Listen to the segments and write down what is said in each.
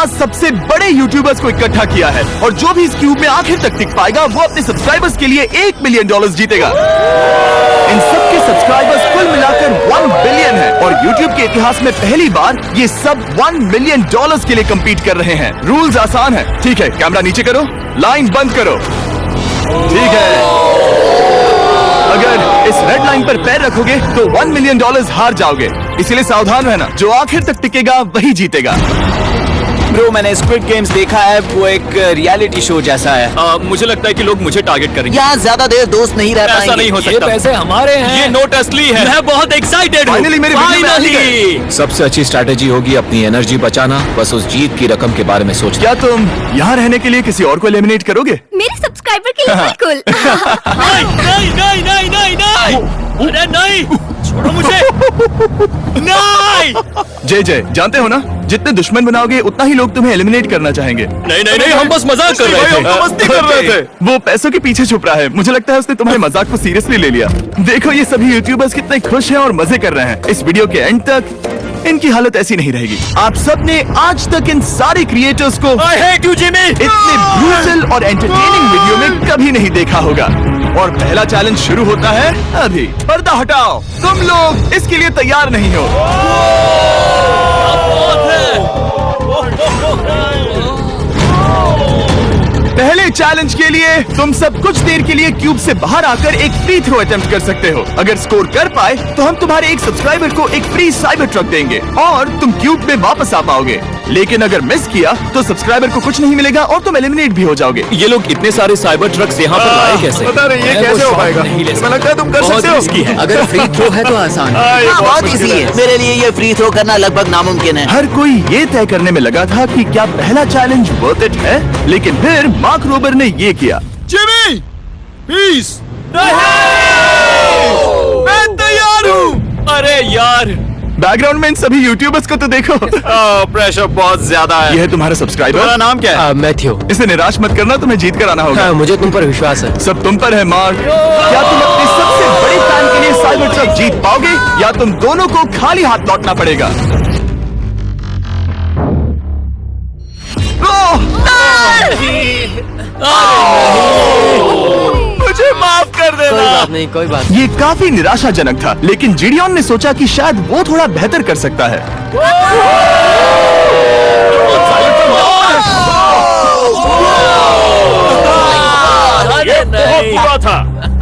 50 सबसे बड़े यूट्यूबर्स को इकट्ठा किया है और जो भी इस क्यूब में आखिर तक टिक पाएगा वो अपने सब्सक्राइबर्स के लिए $1 मिलियन जीतेगा। इन सबके सब्सक्राइबर्स कुल मिलाकर 1 बिलियन है और YouTube के इतिहास में पहली बार ये सब $1 मिलियन के लिए compete कर रहे हैं। रूल्स आसान है, ठीक है? कैमरा नीचे करो, लाइन बंद करो, ठीक है? अगर इस रेड लाइन पर पैर रखोगे तो $1 मिलियन हार जाओगे, इसलिए सावधान रहना। जो आखिर तक टिकेगा वही जीतेगा। ब्रो, मैंने स्क्विड गेम्स देखा है, वो एक रियलिटी शो जैसा है। मुझे लगता है कि लोग मुझे टारगेट करेंगे। यहाँ ज्यादा देर दोस्त नहीं रह पाएंगे। ऐसा नहीं हो सकता। ये पैसे हमारे हैं। ये नोट असली है। मैं बहुत एक्साइटेड हूँ। फाइनली मेरी वीडियो में आ गए। सबसे अच्छी स्ट्रैटेजी होगी अपनी एनर्जी बचाना, बस उस जीत की रकम के बारे में सोचना। क्या तुम यहाँ रहने के लिए किसी और को एलिमिनेट करोगे? मेरे सब्सक्राइबर के लिए बिल्कुल। नहीं नहीं नहीं नहीं नहीं, अरे नहीं, छोड़ो मुझे। नहीं जय जानते हो ना, जितने दुश्मन बनाओगे उतना ही लोग तुम्हें एलिमिनेट करना चाहेंगे। नहीं नहीं नहीं, हम बस मजाक कर रहे थे। मस्ती कर रहे थे। वो पैसों के पीछे छुप रहा है। मुझे लगता है उसने तुम्हारे मजाक को सीरियसली ले लिया। देखो ये सभी यूट्यूबर्स कितने खुश हैं और मजे कर रहे हैं। इस वीडियो के एंड तक इनकी हालत ऐसी नहीं रहेगी। आप सबने आज तक इन सारे क्रिएटर्स को I hate you, Jimmy! इतने ब्रूटल और एंटरटेनिंग वीडियो में कभी नहीं देखा होगा। और पहला चैलेंज शुरू होता है अभी। पर्दा हटाओ, तुम लोग इसके लिए तैयार नहीं हो। पहले चैलेंज के लिए तुम सब कुछ देर के लिए क्यूब से बाहर आकर एक फ्री थ्रो अटेम्प्ट कर सकते हो। अगर स्कोर कर पाए तो हम तुम्हारे एक सब्सक्राइबर को एक फ्री साइबर ट्रक देंगे और तुम क्यूब में वापस आ पाओगे। लेकिन अगर मिस किया तो सब्सक्राइबर को कुछ नहीं मिलेगा और तुम एलिमिनेट भी हो जाओगे। ये लोग इतने सारे साइबर ट्रक्स यहाँ पर लाए कैसे? पता नहीं ये कैसे हो पाएगा। मुझे लगता है तुम कर सकते हो। रिस्की है। अगर फ्री थ्रो है तो आसान है। हाँ, बहुत इजी है। मेरे लिए ये फ्री थ्रो करना लगभग नामुमकिन है। हर कोई ये तय करने में लगा था कि क्या पहला चैलेंज वर्थ इट है, लेकिन फिर मार्क रोबर ने ये किया। Jimmy, please. मैं तैयार हूँ। अरे यार, बैकग्राउंड में इन सभी यूट्यूबर्स को तो देखो। प्रेशर बहुत ज्यादा है। ये है तुम्हारा सब्सक्राइबर। तुम्हारा नाम क्या है? मैथ्यू, इसे निराश मत करना, तुम्हें जीत कर आना होगा। मुझे तुम पर विश्वास है। सब तुम पर है मार्क। क्या तुम अपने सबसे बड़े फैन के लिए साइबर ट्रक जीत पाओगे या तुम दोनों को खाली हाथ लौटना पड़ेगा? मुझे माफ कर देना। कोई बात नहीं, कोई बात ये काफी निराशाजनक था, लेकिन जिडियन ने सोचा कि शायद वो थोड़ा बेहतर कर सकता है।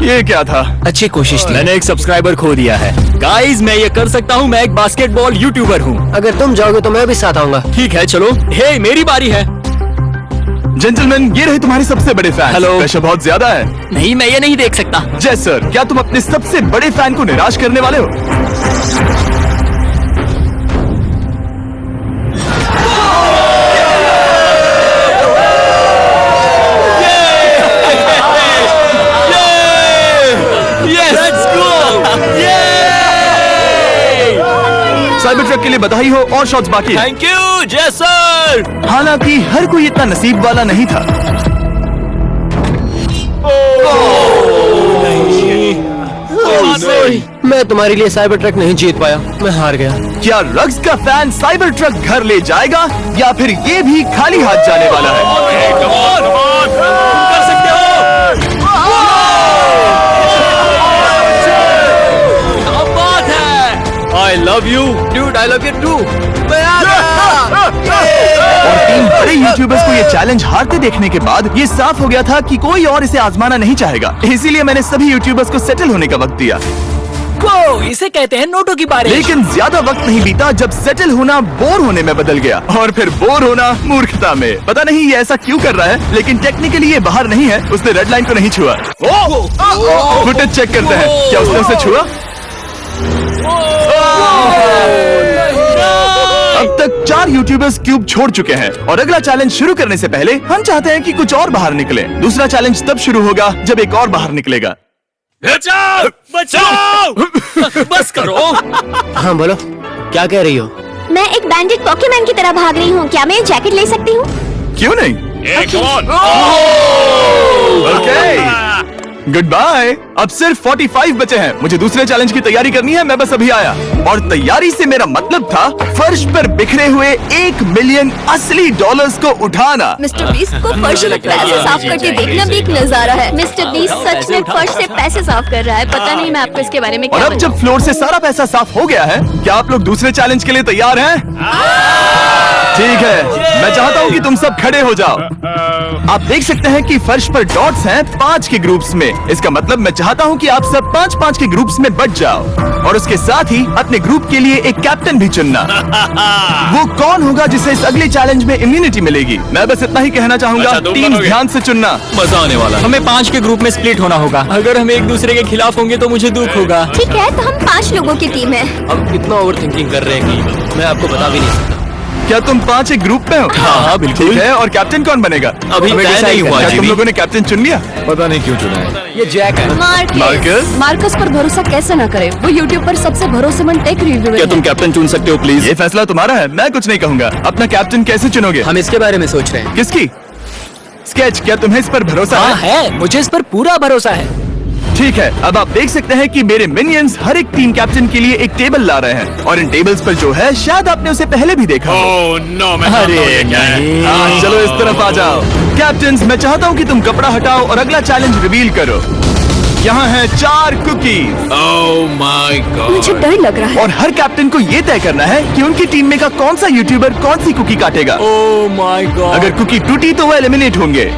ये क्या था? अच्छी कोशिश थी। मैंने एक सब्सक्राइबर खो दिया है। गाइस, मैं ये कर सकता हूँ। मैं एक बास्केटबॉल यूट्यूबर हूँ। अगर तुम जाओगे तो मैं भी साथ आऊंगा। ठीक है, चलो। हे, मेरी बारी है। जेंटलमैन, ये रहे तुम्हारे सबसे बड़े फैन। हेलो। प्रेशर बहुत ज्यादा है। नहीं, मैं ये नहीं देख सकता। जय सर, क्या तुम अपने सबसे बड़े फैन को निराश करने वाले हो? साइबर ट्रक के लिए बधाई हो और शॉट्स बाकी हैं। थैंक यू जय सर। हालांकि हर कोई इतना नसीब वाला नहीं था। मैं तुम्हारे लिए साइबर ट्रक नहीं जीत पाया, मैं हार गया। क्या रग्स का फैन साइबर ट्रक घर ले जाएगा या फिर ये भी खाली हाथ जाने वाला है? कर सकते हो। क्या बात है। I love you, dude. I love you too. और 3 बड़े यूट्यूबर्स को ये चैलेंज हारते देखने के बाद ये साफ हो गया था कि कोई और इसे आजमाना नहीं चाहेगा। इसीलिए मैंने सभी यूट्यूबर्स को सेटल होने का वक्त दिया। इसे कहते हैं नोटों की बारिश। लेकिन ज्यादा वक्त नहीं बीता जब सेटल होना बोर होने में बदल गया और फिर बोर होना मूर्खता में। पता नहीं ये ऐसा क्यों कर रहा है, लेकिन टेक्निकली ये बाहर नहीं है। उसने रेड लाइन को नहीं छुआ। फुटेज चेक करते हैं, क्या उसने उसे छुआ? अब तक 4 यूट्यूबर्स क्यूब छोड़ चुके हैं और अगला चैलेंज शुरू करने से पहले हम चाहते हैं कि कुछ और बाहर निकले। दूसरा चैलेंज तब शुरू होगा जब एक और बाहर निकलेगा। बचाओ, बचाओ। बस करो। हाँ बोलो, क्या कह रही हो? मैं एक बैंडेड पॉकीमैन की तरह भाग रही हूँ। क्या मैं ये जैकेट ले सकती हूँ? क्यों नहीं? Come on. Okay. Good bye. अब सिर्फ 45 बचे हैं। मुझे दूसरे चैलेंज की तैयारी करनी है। मैं बस अभी आया। और तैयारी से मेरा मतलब था फर्श पर बिखरे हुए 1 मिलियन असली डॉलर्स को उठाना। मिस्टर बीस्ट को फर्श में पैसे साफ करके देखना भी एक नजारा है। मिस्टर बीस्ट सच में फर्श से पैसे साफ कर रहा है। पता नहीं मैं आपको इसके बारे में और क्या अब जब फ्लोर से सारा पैसा साफ हो गया है, क्या आप लोग दूसरे चैलेंज के लिए तैयार हैं? ठीक है, मैं चाहता हूँ कि तुम सब खड़े हो जाओ। आप देख सकते हैं कि फर्श पर डॉट्स हैं 5 के ग्रुप्स में। इसका मतलब मैं चाहता हूँ कि आप सब 5-5 के ग्रुप्स में बट जाओ और उसके साथ ही अपने ग्रुप के लिए एक कैप्टन भी चुनना। वो कौन होगा जिसे इस अगले चैलेंज में इम्यूनिटी मिलेगी? मैं बस इतना ही कहना चाहूंगा, अच्छा, तुम टीम बनोगे। ध्यान से चुनना। मजा आने वाला है। हमें 5 के ग्रुप में स्प्लिट होना होगा। अगर हम एक दूसरे के खिलाफ होंगे तो मुझे दुख होगा। ठीक है, तो हम 5 लोगों की टीम है। अब कितना ओवर थिंकिंग कर रहे हैं कि मैं आपको बता भी नहीं सकता। क्या तुम 5 एक ग्रुप में हो? हाँ, बिल्कुल। ठीक है, और कैप्टन कौन बनेगा? अभी हमें तय decide नहीं हुआ क्या जी। तुम लोगों ने कैप्टन चुन लिया? पता नहीं क्यों चुना है। ये जैक है। मार्कस, मार्कस पर भरोसा कैसे ना करे? वो यूट्यूब पर सबसे भरोसेमंद टेक रिव्यूअर क्या है। तुम कैप्टन चुन सकते हो प्लीज? ये फैसला तुम्हारा है। मैं कुछ नहीं कहूंगा। अपना कैप्टन कैसे चुनोगे? हम इसके बारे में सोच रहे हैं। किसकी? स्केच, क्या तुम्हें इस पर भरोसा है? मुझे इस पर पूरा भरोसा है। ठीक है, अब आप देख सकते हैं कि मेरे मिनियंस हर एक टीम कैप्टन के लिए एक टेबल ला रहे हैं और इन टेबल्स पर जो है शायद आपने उसे पहले भी देखा हो। अरे नहीं। हाँ, चलो इस तरफ आ जाओ। कैप्टन्स, मैं चाहता हूँ कि तुम कपड़ा हटाओ और अगला चैलेंज रिवील करो। यहाँ हैं 4 कुकीज मुझे डर लग रहा है। और हर कैप्टन को ये तय करना है कि उनकी टीम में का कौन सा यूट्यूबर कौन सी कुकी काटेगा। Oh my God. अगर कुकी टूटी तो वो एलिमिनेट होंगे।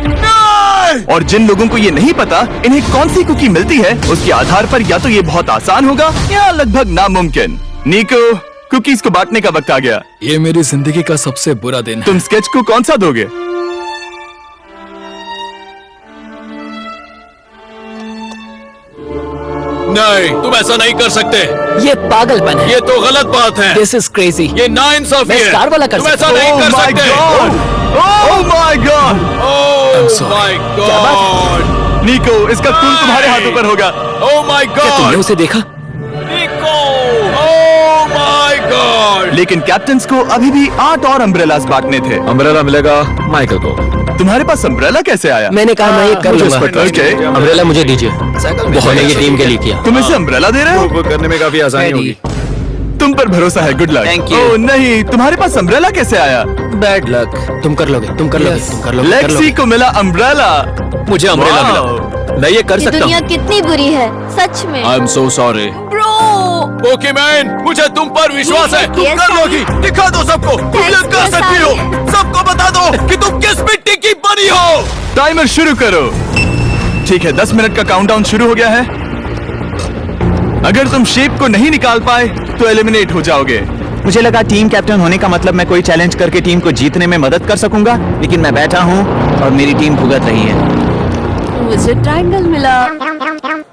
और जिन लोगों को ये नहीं पता इन्हें कौन सी कुकी मिलती है, उसके आधार पर या तो ये बहुत आसान होगा या लगभग नामुमकिन। निको, कुकीज को बांटने का वक्त आ गया। ये मेरी जिंदगी का सबसे बुरा दिन है। तुम स्केच को कौन सा दोगे? नहीं, तुम ऐसा नहीं कर सकते। ये पागलपन है। ये तो गलत बात है। This is crazy. ये नाइंसाफी मैं है। स्टार वाला कर तुम सकता ऐसा हूँ। नहीं कर Oh my सकते। God! Oh my God! Oh sorry. my बात God! निको, इसका खून तुम्हारे हाथों पर होगा। Oh my तुमने God! उसे देखा? निको! Oh my God! लेकिन कैप्टन्स को अभी भी 8 और अम्ब्रेलास बांटने थे। अम्ब्रेला मिलेगा माइकल को। तुम्हारे पास अम्ब्रेला कैसे आया? मैंने कहा मैं ये कर मुझे इस लूंगा। पर trust Okay. है। अम्ब्रेला मुझे दीजिए। बहुत ये टीम के लिए किया। तुम इसे अम्ब्रेला दे रहे हो? वो करने में काफी आसानी होगी। तुम पर भरोसा है। Good luck. Thank you. ओह नहीं, तुम्हारे पास अम्ब्रेला कैसे आया? Bad luck. तुम कर लोगे, तुम कर लोगे, तुम कर लोगे, कर लेक्सी लोगे। को मिला अम्ब्रेला। मुझे अम्ब्रेला Wow. मिला। मैं ये कर ये सकता दुनिया हूँ। कितनी बुरी है, सच में। I am so sorry. Bro, Pokemon, मुझे तुम पर विश्वास है। तुम Yes, कर लोगी। दिखा दो सबको। तुम ये Thanks, कर सकती हो। Sally. सबको बता दो कि तुम किस मिट्टी की बनी हो। टाइमर शुरू करो। ठीक है, 10 मिनट का काउंटडाउन शुरू हो गया है। अगर तुम शेप को नहीं निकाल पाए तो एलिमिनेट हो जाओगे। मुझे लगा टीम कैप्टन होने का मतलब मैं कोई चैलेंज करके टीम को जीतने में मदद कर सकूंगा, लेकिन मैं बैठा हूँ और मेरी टीम भुगत रही है। मुझे ट्रायंगल मिला।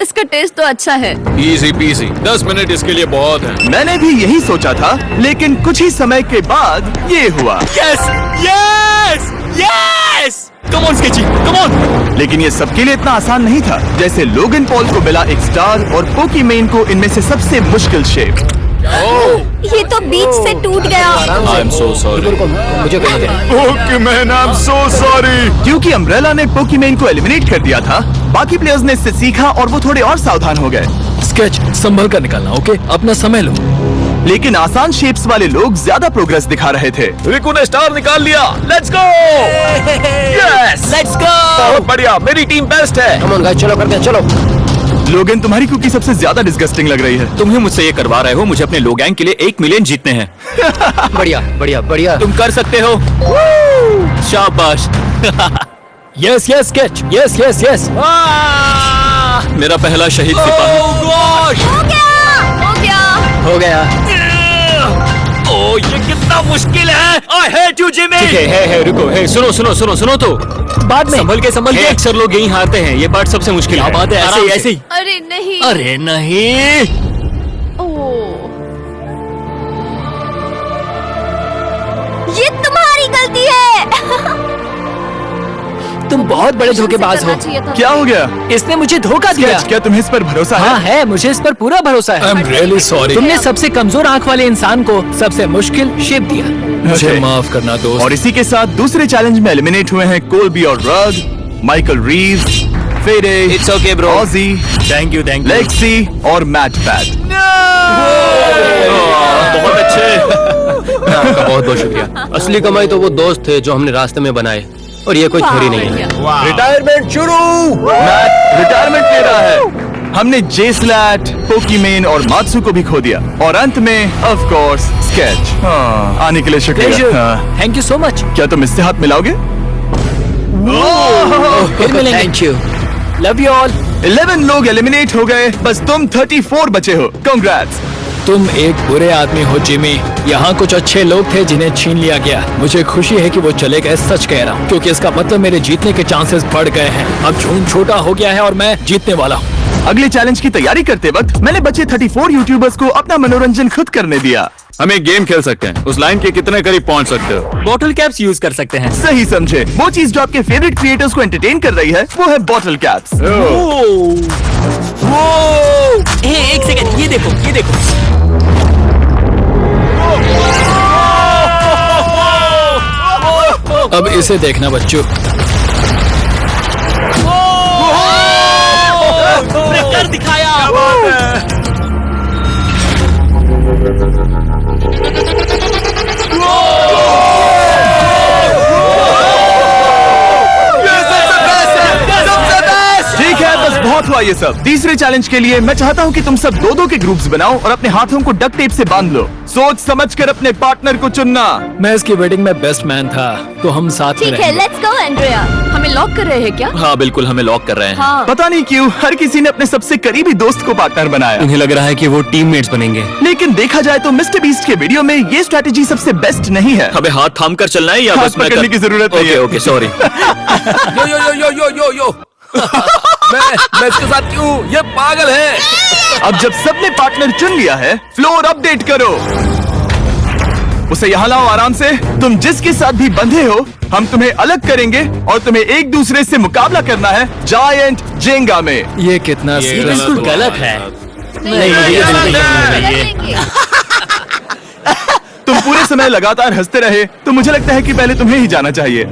इसका टेस्ट तो अच्छा है। Easy PC. 10 मिनट इसके लिए बहुत है। मैंने भी यही सोचा था, लेकिन कुछ ही समय के बाद ये हुआ। Yes yes yes. Come on sketchy, come on. लेकिन ये सबके लिए इतना आसान नहीं था। जैसे लोगन पॉल को मिला एक स्टार और पोकीमेन को इनमें से सबसे मुश्किल शेप। ये तो बीच से टूट गया। आई एम सो सॉरी। मुझे करने दे। पोकीमेन, आई एम सो सॉरी। क्योंकि अम्ब्रेला ने पोकीमेन को एलिमिनेट कर दिया था, बाकी प्लेयर्स ने इससे सीखा और वो थोड़े और सावधान हो गए। स्केच संभल कर निकालना, ओके? अपना समय लो। लेकिन आसान शेप्स वाले लोग ज्यादा प्रोग्रेस दिखा रहे थे। रिकू ने स्टार निकाल लिया। Let's go. Yes, let's go. बहुत बढ़िया। मेरी टीम बेस्ट है। कम ऑन गाइस, चलो करते हैं, चलो। लोगन, तुम्हारी कुकी सबसे ज्यादा डिस्गस्टिंग लग रही है। तुम ही मुझसे ये करवा रहे हो। मुझे अपने लो गैंग के लिए 1 मिलियन जीतने हैं। बढ़िया, बढ़िया, बढ़िया। तुम कर सकते हो। शाबाश। Yes yes sketch. Yes yes yes. मेरा पहला शहीद सिपाही। हो गया, हो गया। हो गया। ओह, ये कितना मुश्किल है। I hate you Jimmy. ठीक है, रुको। है, सुनो तो। बाद में संभल के अक्सर लोग यही हारते हैं। ये पार्ट सबसे मुश्किल है। बात है, ऐसे ही। अरे नहीं। अरे नहीं। ओह, ये तुम्हारी गलती है। तुम बहुत बड़े धोखेबाज हो। करना चाहिए था। क्या हो गया? इसने मुझे धोखा दिया। स्केच, क्या तुम्हें इस पर भरोसा हाँ है? है, मुझे इस पर पूरा भरोसा आई है। Am really sorry. तुमने सबसे कमजोर आंख वाले इंसान को सबसे मुश्किल शेप दिया। मुझे Okay. माफ करना दोस्त। और इसी के साथ दूसरे चैलेंज में एलिमिनेट हुए हैं कोलबी और रग, माइकल रीव्स, फेरे, It's okay, bro. ऑजी, थैंक यू लेक्सी और मैट पैट। बहुत अच्छे। आपका बहुत बहुत शुक्रिया। असली कमाई तो वो दोस्त थे जो हमने रास्ते में बनाए, और ये कोई थ्योरी नहीं है। रिटायरमेंट शुरू। मैट रिटायरमेंट ले रहा है। हमने जे स्लैट, पोकीमेन और मात्सु को भी खो दिया, और अंत में ऑफ कोर्स स्केच। आने के लिए शुक्रिया। हाँ। Thank you so much. क्या तुम इससे हाथ मिलाओगे? फिर मिलेंगे। Thank you. Love you all. 11 लोग एलिमिनेट हो गए, बस तुम 34 बचे हो। कांग्रेट्स। तुम एक बुरे आदमी हो जिमी। यहाँ कुछ अच्छे लोग थे जिन्हें छीन लिया गया। मुझे खुशी है कि वो चले गए, सच कह रहा हूँ, क्योंकि इसका मतलब मेरे जीतने के चांसेस बढ़ गए हैं। अब झूठ छोटा हो गया है और मैं जीतने वाला हूँ। अगले चैलेंज की तैयारी करते वक्त मैंने बचे 34 यूट्यूबर्स को अपना मनोरंजन खुद करने दिया। हम एक गेम खेल सकते हैं। उस लाइन के कितने करीब पहुंच सकते हो? बॉटल कैप्स यूज कर सकते हैं। सही समझे। वो चीज जो आपके फेवरेट क्रिएटर्स को एंटरटेन कर रही है वो है बॉटल कैप्स। एक सेकंड, ये देखो, ये देखो। अब इसे देखना बच्चों। कर दिखाया। ठीक है, बस बहुत हुआ ये सब। तीसरे चैलेंज के लिए मैं चाहता हूँ कि तुम सब दो के ग्रुप्स बनाओ और अपने हाथों को डक्ट टेप से बांध लो। सोच समझकर अपने पार्टनर को चुनना। मैं इसकी वेडिंग में बेस्ट मैन था, तो हम साथ में ठीक है, रहेंगे। Let's go Andrea. हमें लॉक कर रहे हैं क्या? हाँ बिल्कुल, हमें लॉक कर रहे हैं। हाँ। पता नहीं क्यों हर किसी ने अपने सबसे करीबी दोस्त को पार्टनर बनाया। उन्हें लग रहा है कि वो टीममेट्स बनेंगे। लेकिन देखा जाए तो मिस्टर बीस्ट के वीडियो में ये स्ट्रेटेजी सबसे बेस्ट नहीं है। हमें हाथ थाम कर चलना है या हाथ बस मैं पकड़ने की जरूरत नहीं है। Okay sorry. Yo yo yo yo yo yo yo. मैं इसके साथ क्यों? ये पागल है। अब जब सबने पार्टनर चुन लिया है, फ्लोर अपडेट करो। उसे यहाँ लाओ आराम से। तुम जिसके साथ भी बंधे हो, हम तुम्हें अलग करेंगे और तुम्हें एक दूसरे से मुकाबला करना है जायंट जेंगा में। ये कितना ये बिल्कुल गलत है। तुम पूरे समय लगातार हंसते रहे, तो मुझे लगता है कि पहले तुम्हें ही जाना चाहिए।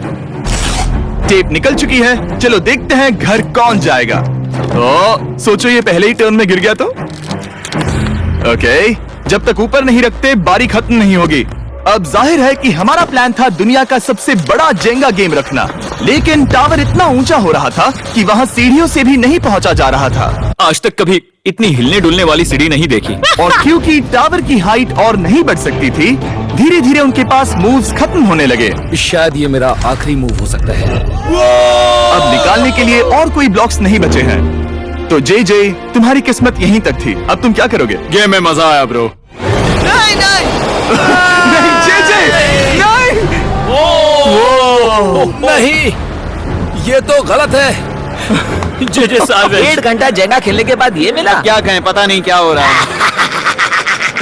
टेप निकल चुकी है, चलो देखते हैं घर कौन जाएगा। सोचो ये पहले ही टर्न में गिर गया तो। ओके, जब तक ऊपर नहीं रखते बारी खत्म नहीं होगी। अब जाहिर है कि हमारा प्लान था दुनिया का सबसे बड़ा जेंगा गेम रखना, लेकिन टावर इतना ऊंचा हो रहा था कि वहाँ सीढ़ियों से भी नहीं पहुंचा जा रहा था। आज तक कभी इतनी हिलने डुलने वाली सीढ़ी नहीं देखी। और क्योंकि टावर की हाइट और नहीं बढ़ सकती थी, धीरे धीरे उनके पास मूव्स खत्म होने लगे। शायद ये मेरा आखिरी मूव हो सकता है। अब निकालने के लिए और कोई ब्लॉक्स नहीं बचे हैं। तो जे तुम्हारी किस्मत यहीं तक थी। अब तुम क्या करोगे? गेम में मजा आया ब्रो। नहीं, जे नहीं। नहीं, ये तो गलत है। जे साहब, 1.5 घंटा जेंगा खेलने के बाद ये मिला। क्या कहें, पता नहीं क्या हो रहा है।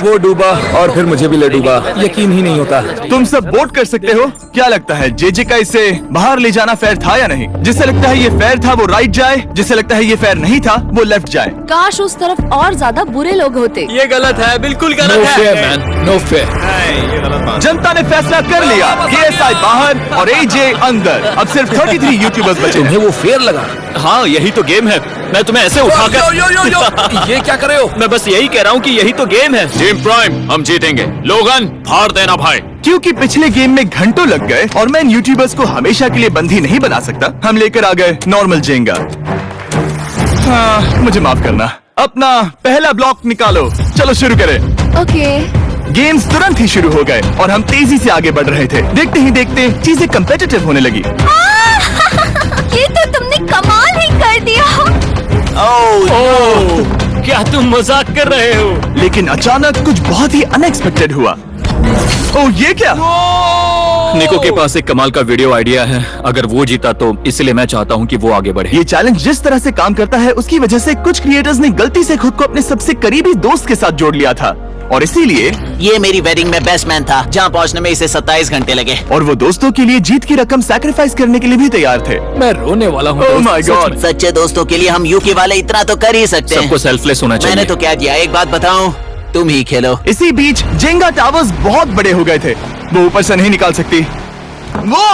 वो डूबा और फिर मुझे भी ले डूबा। यकीन ही नहीं होता। तुम सब वोट कर सकते हो। क्या लगता है जे का इसे बाहर ले जाना फेयर था या नहीं? जिसे लगता है ये फेयर था वो राइट जाए, जिसे लगता है ये फेयर नहीं था वो लेफ्ट जाए। काश उस तरफ और ज्यादा बुरे लोग होते। ये गलत है, बिल्कुल नो गलत फेयर है। Man, no fair. जनता ने फैसला कर लिया। KSI बाहर और AJ अंदर। अब सिर्फ 33 यूट्यूबर्स बचे हैं। वो फेयर लगा। हाँ यही तो गेम है। मैं तुम्हें ऐसे उठाकर यो यो यो यो। ये क्या कर रहे हो? मैं बस यही कह रहा हूँ कि यही तो गेम है। टीम प्राइम, हम जीतेंगे। लोगन, फाड़ देना भाई। क्योंकि पिछले गेम में घंटों लग गए और मैं इन यूट्यूबर्स को हमेशा के लिए बंदी नहीं बना सकता, हम लेकर आ गए नॉर्मल जेंगा। हाँ, मुझे माफ करना। अपना पहला ब्लॉक निकालो। चलो शुरू करें। ओके। गेम्स तुरंत ही शुरू हो गए और हम तेजी से आगे बढ़ रहे थे। देखते ही देखते चीजें कम्पिटिटिव होने लगी। ये तो तुमने कमाल ही कर दिया। क्या तुम मजाक कर रहे हो? लेकिन अचानक कुछ बहुत ही अनएक्सपेक्टेड हुआ। ओह, ये क्या? निको के पास एक कमाल का वीडियो आइडिया है। अगर वो जीता तो इसलिए मैं चाहता हूँ कि वो आगे बढ़े। ये चैलेंज जिस तरह से काम करता है उसकी वजह से कुछ क्रिएटर्स ने गलती से खुद को अपने सबसे करीबी दोस्त के साथ जोड़ लिया था, और इसीलिए ये मेरी वेडिंग में बेस्ट मैन था, जहाँ पहुँचने में इसे 27 घंटे लगे। और वो दोस्तों के लिए जीत की रकम सैक्रिफाइस करने के लिए भी तैयार थे। मैं रोने वाला हूँ। Oh my God. सच्चे दोस्तों के लिए हम यूके वाले इतना तो कर ही सकते हैं। सबको सेल्फलेस होना चाहिए। मैंने तो क्या दिया, एक बात बताऊं, तुम ही खेलो। इसी बीच जेंगा टावर्स बहुत बड़े हो गए थे। वो ऊपर से नहीं निकाल सकती। वो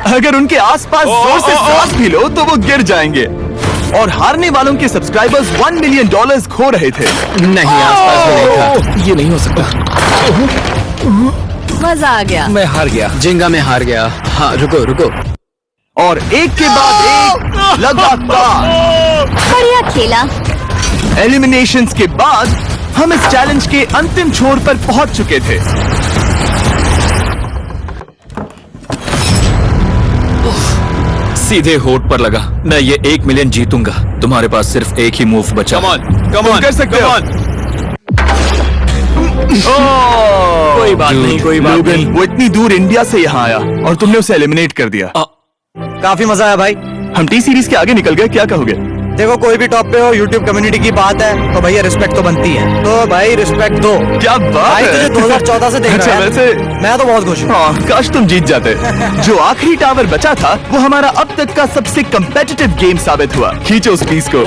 अगर उनके आसपास जोर से सांस भी लो तो वो गिर जाएंगे। और हारने वालों के सब्सक्राइबर्स $1 मिलियन खो रहे थे। नहीं, आसपास में नहीं था। ये नहीं हो सकता। मजा आ गया। मैं हार गया। जिंगा में हार गया। हाँ, रुको। और एक के बाद एक लगातार बढ़िया खेला। एलिमिनेशंस के बाद हम इस चैलेंज के अंतिम छोर पर पहुंच चुके थे। सीधे होठ पर लगा। मैं ये 1 मिलियन जीतूंगा। तुम्हारे पास सिर्फ एक ही मूव बचा। तुम कर सकते हो। कोई बात नहीं, कोई बात लोगन, नहीं। वो इतनी दूर इंडिया से यहाँ आया और तुमने उसे एलिमिनेट कर दिया। काफी मजा आया भाई। हम टी सीरीज के आगे निकल गए, क्या कहोगे? देखो, कोई भी टॉप पे हो, यूट्यूब कम्युनिटी की बात है तो भैया रिस्पेक्ट तो बनती है। तो भाई रिस्पेक्ट दो। क्या बात भाई है। तुझे 2014 से देख अच्छा, रहा है। वैसे मैं तो बहुत खुश हूँ। हाँ, काश तुम जीत जाते। जो आखिरी टावर बचा था वो हमारा अब तक का सबसे कम्पेटिटिव गेम साबित हुआ। खींचो उस पीस को।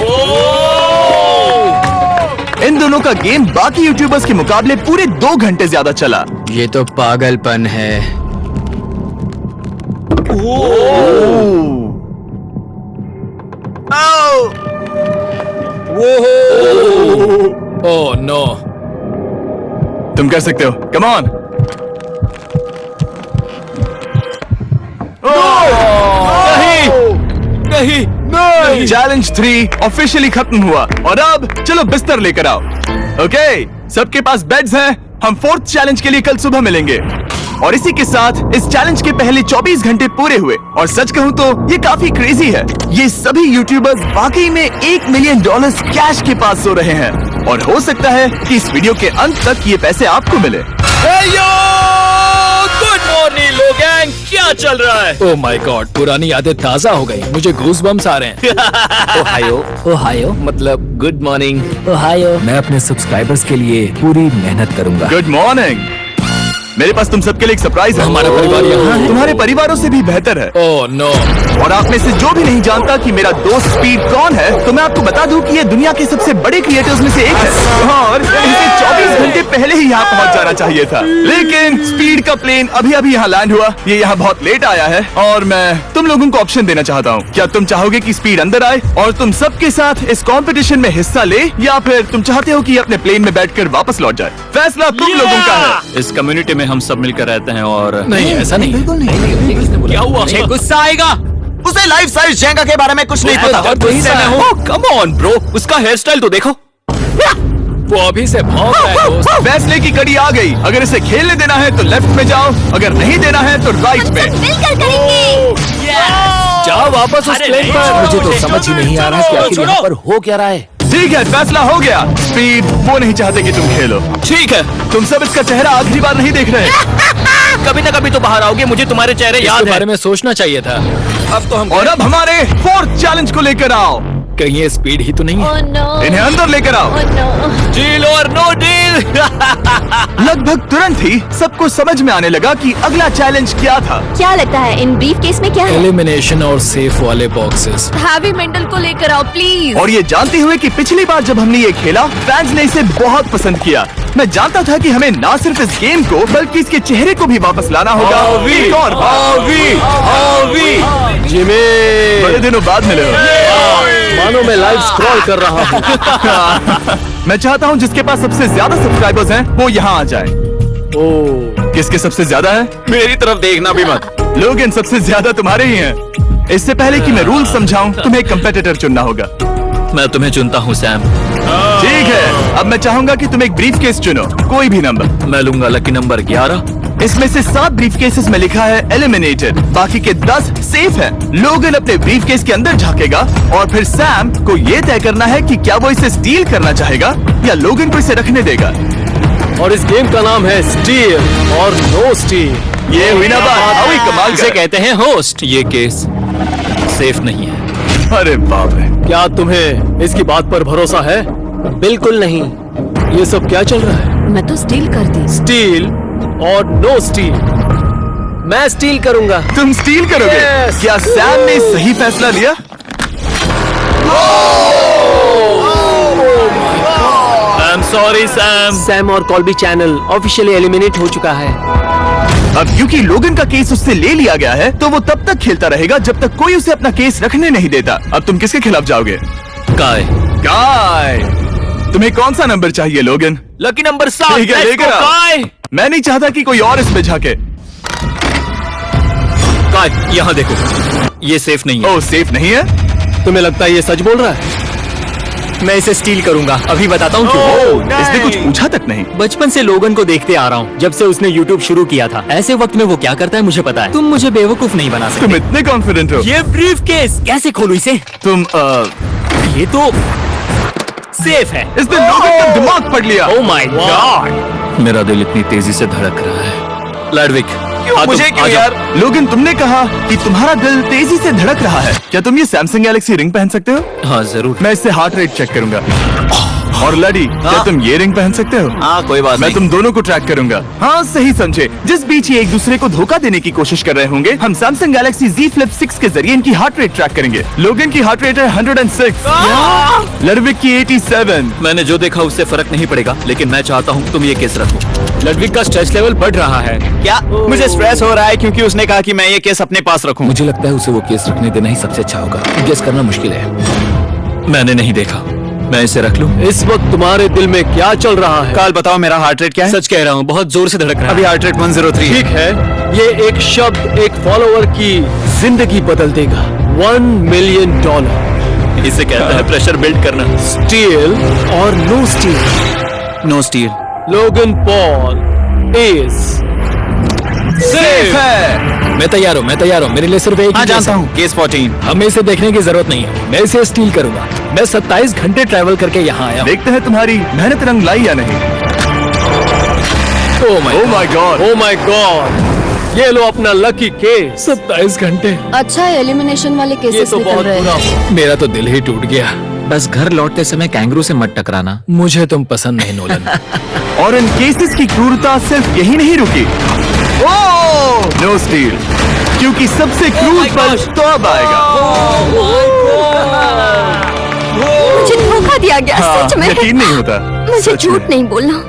इन दोनों का गेम बाकी यूट्यूबर्स के मुकाबले पूरे 2 घंटे ज्यादा चला। ये तो पागलपन है। Oh no. तुम कर सकते हो, कम ऑन। नहीं। चैलेंज 3 ऑफिशियली खत्म हुआ और अब चलो बिस्तर लेकर आओ। ओके, सबके पास बेड्स हैं। हम 4th चैलेंज के लिए कल सुबह मिलेंगे। और इसी के साथ इस चैलेंज के पहले 24 घंटे पूरे हुए। और सच कहूं तो ये काफी क्रेजी है। ये सभी यूट्यूबर्स वाकई में $1 मिलियन कैश के पास सो रहे हैं। और हो सकता है कि इस वीडियो के अंत तक ये पैसे आपको मिले। गुड मॉर्निंग लोगैंग, क्या चल रहा है? ओह माय गॉड, पुरानी यादें ताजा हो गई। मुझे गूज बम्स आ रहे हैं। ओहायो मतलब गुड मॉर्निंग। ओहायो। मैं अपने सब्सक्राइबर्स के लिए पूरी मेहनत करूंगा। Good morning. मेरे पास तुम सबके लिए एक सरप्राइज है। हमारा परिवार यहाँ है। तुम्हारे परिवारों से भी बेहतर है। Oh no. और आप में से जो भी नहीं जानता कि मेरा दोस्त स्पीड कौन है, तो मैं आपको बता दूं कि ये दुनिया के सबसे बड़े क्रिएटर्स में से एक है। और इसे 24 घंटे पहले ही यहाँ पहुँच जाना चाहिए था। लेकिन स्पीड का प्लेन अभी अभी यहाँ लैंड हुआ। ये यहाँ बहुत लेट आया है और मैं तुम लोगों को ऑप्शन देना चाहता हूँ। क्या तुम चाहोगे कि स्पीड अंदर आए और तुम सबके साथ इस कंपटीशन में हिस्सा ले, या फिर तुम चाहते हो कि ये अपने प्लेन में बैठकर वापस लौट जाए? फैसला तुम लोगों का है। इस कम्युनिटी में हम सब मिलकर रहते हैं और नहीं, ऐसा नहीं। क्या हुआ? गुस्सा आएगा। उसे लाइफ साइज जेंगा के बारे में कुछ नहीं पता। गुस्से में हूँ। कम ऑन ब्रो, उसका हेयर स्टाइल तो देखो। वो अभी से भौंक रहा है दोस्त। फैसले की कड़ी आ गई। अगर इसे खेलने देना है तो लेफ्ट में जाओ, अगर नहीं देना है तो राइट में। मिलकर करेंगे। जाओ वापस उस प्लेन पर। मुझे तो समझ ही नहीं आ रहा कि आखिर यहाँ पर हो क्या रहा है। ठीक है, फैसला हो गया। स्पीड वो नहीं चाहते कि तुम खेलो। ठीक है। तुम सब इसका चेहरा आखिरी बार नहीं देख रहे। कभी ना कभी तो बाहर आओगे, मुझे तुम्हारे चेहरे याद इसके है। बारे में सोचना चाहिए था। अब तो हम और अब हमारे 4th चैलेंज को लेकर आओ। कहीं ये स्पीड ही तो नहीं है। Oh no. इन्हें अंदर लेकर आओ। Oh no. डील और नो डील। लगभग तुरंत ही सबको समझ में आने लगा कि अगला चैलेंज क्या था। क्या लगता है इन ब्रीफ केस में क्या है? एलिमिनेशन और सेफ वाले बॉक्सेस। हैवी मेंटल को लेकर आओ प्लीज। और ये जानते हुए कि पिछली बार जब हमने ये खेला फैंस ने इसे बहुत पसंद किया। मैं जानता था कि हमें ना सिर्फ इस गेम को बल्कि इसके चेहरे को भी वापस लाना होगा। एक और बार। जिमी, बड़े दिनों बाद मिले हो। मानो मैं लाइव स्क्रॉल कर रहा हूँ। मैं चाहता हूँ जिसके पास सबसे ज्यादा सब्सक्राइबर्स हैं वो यहाँ आ जाए। ओह, किसके सबसे ज्यादा है? मेरी तरफ देखना भी मत। लोगन सबसे ज्यादा तुम्हारे ही हैं। इससे पहले कि मैं रूल समझाऊं तुम्हें एक कंपेटिटर चुनना होगा। मैं तुम्हें चुनता हूँ सैम। ठीक है, अब मैं चाहूंगा कि तुम एक ब्रीफ केस चुनो, कोई भी नंबर। मैं लूंगा लकी नंबर 11। इसमें से 7 ब्रीफ केसेस में लिखा है एलिमिनेटेड, बाकी के 10 सेफ हैं। लोगन अपने ब्रीफ केस के अंदर झांकेगा और फिर सैम को ये तय करना है कि क्या वो इसे स्टील करना चाहेगा या लोगन को इसे रखने देगा। और इस गेम का नाम है स्टील और नो स्टील। ये हुई ना बात, हावी कमाल इसे का। कहते हैं होस्ट। ये केस सेफ नहीं है। अरे बाप रे। क्या तुम्हें इसकी बात पर भरोसा है? बिल्कुल नहीं। ये सब क्या चल रहा है? मैं तो स्टील कर दी। स्टील और नो स्टील। मैं स्टील करूंगा। तुम स्टील करोगे? Yes. क्या सैम ने सही फैसला लिया? I am sorry Sam. Sam और कॉल्बी चैनल ऑफिशियली एलिमिनेट हो चुका है। अब क्योंकि लोगन का केस उससे ले लिया गया है तो वो तब तक खेलता रहेगा जब तक कोई उसे अपना केस रखने नहीं देता। अब तुम किसके खिलाफ जाओगे? काय। काय। तुम्हें कौन सा नंबर चाहिए लोगन? Lucky number 7। ठीक है, लेकर आओ। काय। मैं नहीं चाहता कि कोई और इसमें झांके। काय, यहाँ देखो, ये सेफ नहीं है। ओ, सेफ नहीं है? तुम्हें लगता है ये सच बोल रहा है? मैं इसे स्टील करूंगा, अभी बताता हूँ क्यों। इसने कुछ पूछा तक नहीं। बचपन से लोगन को देखते आ रहा हूँ, जब से उसने YouTube शुरू किया था। ऐसे वक्त में वो क्या करता है मुझे पता है। तुम मुझे बेवकूफ नहीं बना तुम सकते। इतने कॉन्फिडेंट हो? ये ब्रीफ केस कैसे खोलूं इसे? तुम ये तो सेफ है। इसने लोगन का दिमाग पढ़ लिया। Oh my God. मेरा दिल इतनी तेजी से धड़क रहा है। लैडविक, मुझे क्यों यार? लोगन, तुमने कहा कि तुम्हारा दिल तेजी से धड़क रहा है। क्या तुम ये सैमसंग गैलेक्सी रिंग पहन सकते हो? हाँ जरूर। मैं इससे हार्ट रेट चेक करूंगा। और लड़ी, क्या तुम ये रिंग पहन सकते हो? हाँ कोई बात मैं नहीं। तुम दोनों को ट्रैक करूंगा। हाँ सही समझे। जिस बीच ये एक दूसरे को धोखा देने की कोशिश कर रहे होंगे, हम सैमसंग गैलेक्सी Z Flip 6 के जरिए इनकी हार्ट रेट ट्रैक करेंगे। लोगन की हार्ट रेट है 106, लड़विक की 87। मैंने जो देखा उससे फर्क नहीं पड़ेगा, लेकिन मैं चाहता हूँ तुम ये केस रखो। लड़विक का स्ट्रेस लेवल बढ़ रहा है। क्या मुझे स्ट्रेस हो रहा है क्योंकि उसने कहा कि मैं ये केस अपने पास रखूं। मुझे लगता है उसे वो केस रखने देना ही सबसे अच्छा होगा। गेस करना मुश्किल है। मैंने नहीं देखा, मैं इसे रख लूं? इस वक्त तुम्हारे दिल में क्या चल रहा है? काल बताओ मेरा हार्ट रेट क्या है? सच कह रहा हूँ, बहुत जोर से धड़क रहा अभी है। Heart rate 103। ठीक है, ये एक शब्द एक फॉलोअर की जिंदगी बदल देगा। $1 मिलियन। इसे कहता है प्रेशर बिल्ड करना। स्टील और no steal. No steal. Logan Paul is safe है। मैं तैयार हूँ। मेरे लिए सिर्फ एक हाँ ही केस जानता है। हूँ, केस 14। हमें इसे देखने की जरूरत नहीं है। मैं इसे स्टील करूंगा। मैं 27 घंटे ट्रैवल करके यहाँ आया हूँ। देखते हैं तुम्हारी मेहनत रंग लाई या नहीं। Oh my God. Oh my God, ये लो अपना लकी केस। 27 घंटे। अच्छा है, एलिमिनेशन वाले ये केसेस तो निकल बहुत रहे बुरा हैं। हुआ। मेरा तो दिल ही टूट गया। बस घर लौटते समय कैंगरू से मत टकराना। मुझे तुम पसंद नहीं नोलन। और इन केसेस की क्रूरता सिर्फ यही नहीं रुकी। ओह, नो स्टील, क्योंकि सबसे क्रूर पल तो अब आएगा। मुझे धोखा दिया गया, हाँ, सच में। यकीन नहीं होता। मुझे सच में। झूठ नहीं बोलना।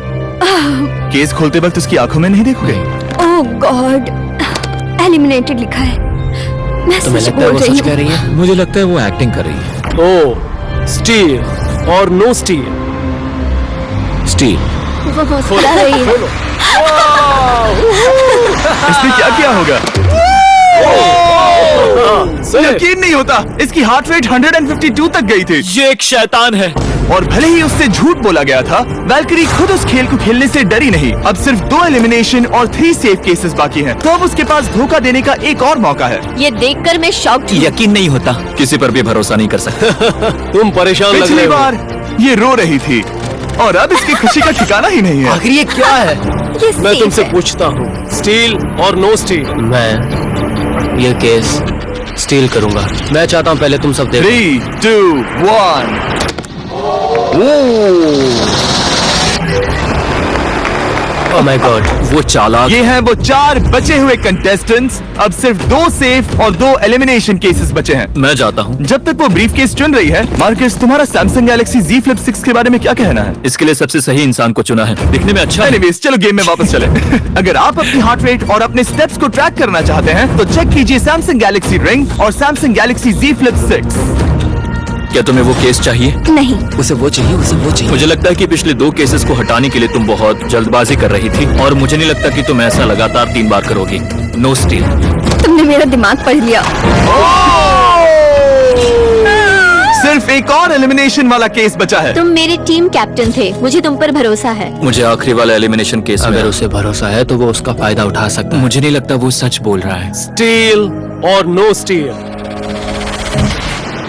केस खोलते वक्त उसकी आंखों में नहीं देखोगे? ओह गॉड, एलिमिनेटेड लिखा है। मैं तुम्हें सच लगता है बोल वो रही सच कह हूँ। रही है? मुझे लगता है वो एक्टिंग कर रही है। ओह, स्टील और नो स्टील। स्टील। वो मुस्कुरा रही है। इसने क्या किया होगा? यकीन नहीं होता, इसकी हार्ट रेट 152 तक गई थी। ये एक शैतान है। और भले ही उससे झूठ बोला गया था, वैल्करी खुद उस खेल को खेलने से डरी नहीं। अब सिर्फ 2 एलिमिनेशन और 3 सेफ केसेस बाकी हैं। तो अब उसके पास धोखा देने का एक और मौका है। ये देखकर मैं शॉक्ड हूँ। यकीन नहीं होता। किसी पर भी भरोसा नहीं कर सकते। तुम परेशान लग पिछली रहे हो। बार ये रो रही थी और अब इसकी खुशी का ठिकाना ही नहीं है। आखिर ये क्या है? ये मैं safe तुमसे है। पूछता हूँ, स्टील और नो स्टील? मैं ये केस स्टील करूंगा। मैं चाहता हूँ पहले तुम सब देखो। 3, 2, 1। ओह माय गॉड, वो चालाक। ये हैं वो 4 बचे हुए कंटेस्टेंट्स। अब सिर्फ 2 सेफ और 2 एलिमिनेशन केसेस बचे हैं। मैं जाता हूँ। जब तक वो ब्रीफ केस चुन रही है, मार्कस, तुम्हारा सैमसंग गैलेक्सी Z Flip 6 के बारे में क्या कहना है? इसके लिए सबसे सही इंसान को चुना है। दिखने में अच्छा है। एनीवेज, चलो गेम में वापस चले। अगर आप अपनी हार्ट रेट और अपने स्टेप्स को ट्रैक करना चाहते हैं तो चेक कीजिए सैमसंग गैलेक्सी रिंग और सैमसंग गैलेक्सी Z Flip 6। क्या तुम्हें वो केस चाहिए? नहीं, उसे वो चाहिए। मुझे लगता है कि पिछले 2 केसेस को हटाने के लिए तुम बहुत जल्दबाजी कर रही थी, और मुझे नहीं लगता कि तुम ऐसा लगातार 3 बार करोगी। No steal. तुमने मेरा दिमाग पढ़ लिया। सिर्फ एक और एलिमिनेशन वाला केस बचा है। तुम मेरे टीम कैप्टन थे, मुझे तुम पर भरोसा है। मुझे आखिरी वाला एलिमिनेशन केस में अगर उसे भरोसा है तो वो उसका फायदा उठा सकता है। मुझे नहीं लगता वो सच बोल रहा है। स्टील और no steal?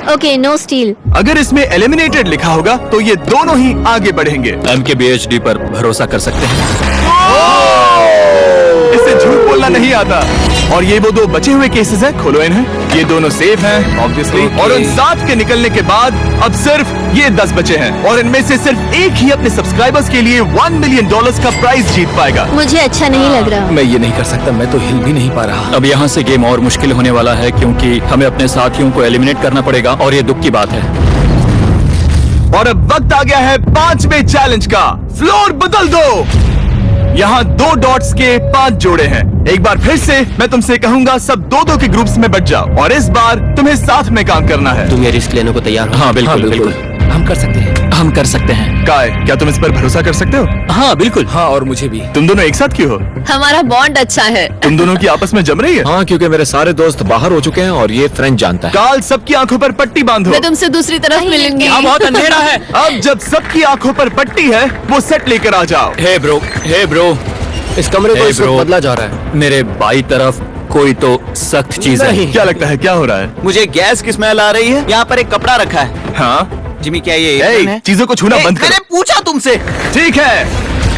Okay, no steal. अगर इसमें एलिमिनेटेड लिखा होगा तो ये दोनों ही आगे बढ़ेंगे। MKBHD पर भरोसा कर सकते हैं। इससे झूठ बोलना नहीं आता। और ये वो 2 बचे हुए केसेस हैं, खोलो इन्हें। ये दोनों सेफ हैं ऑब्वियसली। और उन 7 के निकलने के बाद अब सिर्फ ये 10 बचे हैं, और इनमें से सिर्फ एक ही अपने सब्सक्राइबर्स के लिए $1 मिलियन का प्राइज जीत पाएगा। मुझे अच्छा नहीं लग रहा। मैं ये नहीं कर सकता। मैं तो हिल भी नहीं पा रहा। अब यहाँ से गेम और मुश्किल होने वाला है, क्योंकि हमें अपने साथियों को एलिमिनेट करना पड़ेगा, और ये दुख की बात है। और अब वक्त आ गया है 5वें चैलेंज का। फ्लोर बदल दो। यहाँ 2 डॉट्स के 5 जोड़े हैं। एक बार फिर से मैं तुमसे कहूंगा, सब 2-2 के ग्रुप्स में बट जाओ और इस बार तुम्हें साथ में काम करना है। तुम ये रिस्क लेने को तैयार हो? हाँ बिल्कुल बिल्कुल हम कर सकते हैं। हम कर सकते हैं। काय, क्या तुम इस पर भरोसा कर सकते हो? हाँ बिल्कुल। हाँ, और मुझे भी। तुम दोनों एक साथ क्यों हो? हमारा बॉन्ड अच्छा है। तुम दोनों की आपस में जम रही है? हाँ, क्योंकि मेरे सारे दोस्त बाहर हो चुके हैं और ये फ्रेंड जानता है। काल, सबकी आंखों पर पट्टी बांधो। मैं तुमसे दूसरी तरफ मिलूंगी। यहाँ बहुत अंधेरा है। अब जब सबकी आंखों पर पट्टी है, वो सेट लेकर आ जाओ। हे ब्रो, इस कमरे को Hey, इस वक्त bro. बदला जा रहा है। मेरे बाई तरफ कोई तो सख्त चीज है। क्या लगता है क्या हो रहा है? मुझे गैस की स्मेल आ रही है। यहाँ पर एक कपड़ा रखा है। हाँ, जिमी, क्या ये ए, एप्रिल है? चीजों को छूना ए, बंद मैंने करो। पूछा तुमसे। ठीक है,